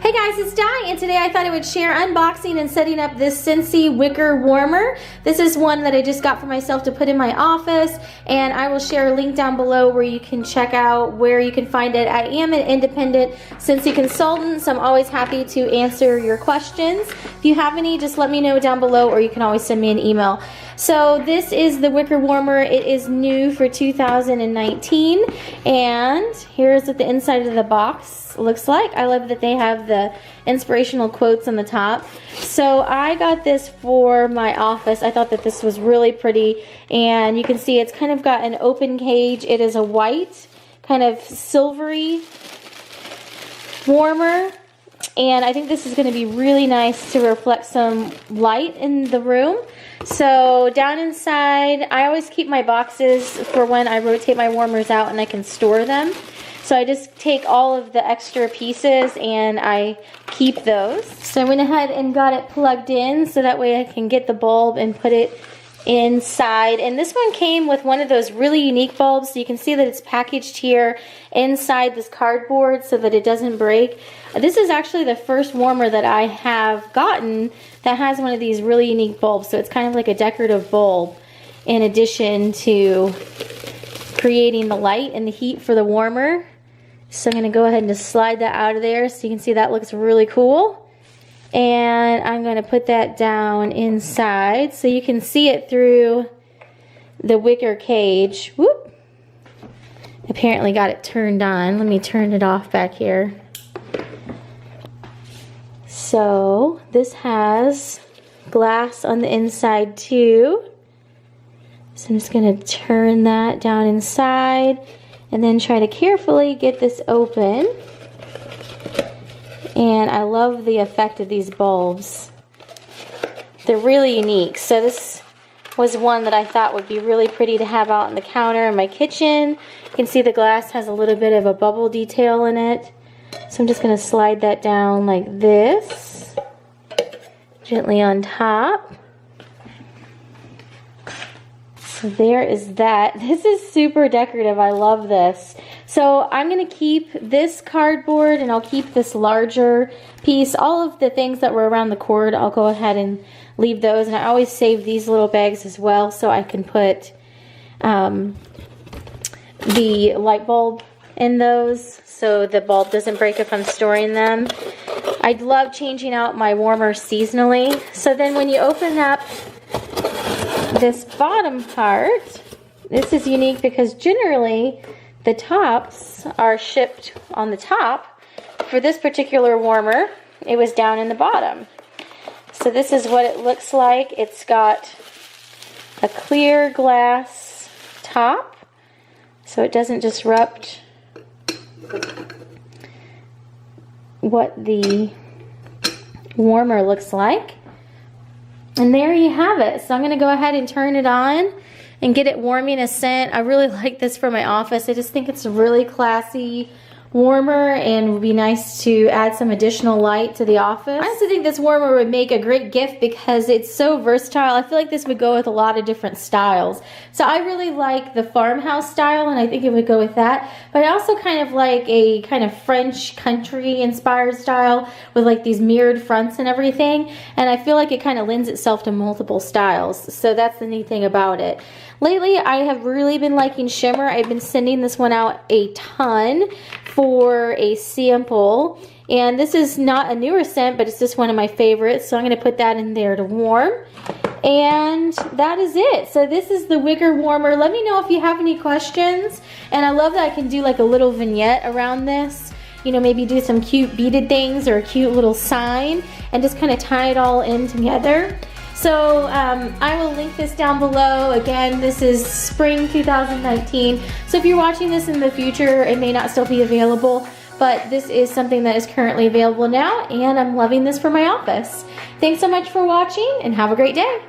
Hey guys, it's Di, and today I thought I would share unboxing and setting up this Scentsy Wicker Warmer. This is one that I just got for myself to put in my office, and I will share a link down below where you can check out where you can find it. I am an independent Scentsy consultant, so I'm always happy to answer your questions. If you have any, just let me know down below, or you can always send me an email. So this is the Wicker Warmer. It is new for 2019, and here's what the inside of the box looks like. I love that they have the inspirational quotes on the top. So I got this for my office. I thought that this was really pretty, and you can see it's kind of got an open cage. It is a white, kind of silvery warmer, and I think this is going to be really nice to reflect some light in the room. So down inside, I always keep my boxes for when I rotate my warmers out and I can store them. So I just take all of the extra pieces and I keep those. So I went ahead and got it plugged in so that way I can get the bulb and put it inside. And this one came with one of those really unique bulbs. So you can see that it's packaged here inside this cardboard so that it doesn't break. This is actually the first warmer that I have gotten that has one of these really unique bulbs. So it's kind of like a decorative bulb in addition to creating the light and the heat for the warmer. So I'm going to go ahead and just slide that out of there so you can see that looks really cool. And I'm going to put that down inside so you can see it through the wicker cage. Whoop! Apparently got it turned on. Let me turn it off back here. So this has glass on the inside too. So I'm just going to turn that down inside and then try to carefully get this open. And I love the effect of these bulbs. They're really unique. So this was one that I thought would be really pretty to have out on the counter in my kitchen. You can see the glass has a little bit of a bubble detail in it. So I'm just going to slide that down like this, gently on top. So there is that. This is super decorative. I love this. So I'm going to keep this cardboard and I'll keep this larger piece. All of the things that were around the cord, I'll go ahead and leave those. And I always save these little bags as well so I can put the light bulb in those so the bulb doesn't break if I'm storing them. I love changing out my warmer seasonally. So then when you open up this bottom part, this is unique because generally the tops are shipped on the top. For this particular warmer, it was down in the bottom. So this is what it looks like. It's got a clear glass top so it doesn't disrupt what the warmer looks like. And there you have it. So I'm going to go ahead and turn it on and get it warming a scent. I really like this for my office. I just think it's a really classy warmer and would be nice to add some additional light to the office. I also think this warmer would make a great gift because it's so versatile. I feel like this would go with a lot of different styles. So I really like the farmhouse style and I think it would go with that. But I also kind of like a kind of French country inspired style with like these mirrored fronts and everything. And I feel like it kind of lends itself to multiple styles. So that's the neat thing about it. Lately, I have really been liking shimmer. I've been sending this one out a ton for a sample. And this is not a newer scent, but it's just one of my favorites. So I'm going to put that in there to warm. And that is it. So this is the Wicker Warmer. Let me know if you have any questions. And I love that I can do like a little vignette around this. You know, maybe do some cute beaded things or a cute little sign and just kind of tie it all in together. So I will link this down below. Again, this is spring 2019. So if you're watching this in the future, it may not still be available, but this is something that is currently available now, and I'm loving this for my office. Thanks so much for watching, and have a great day.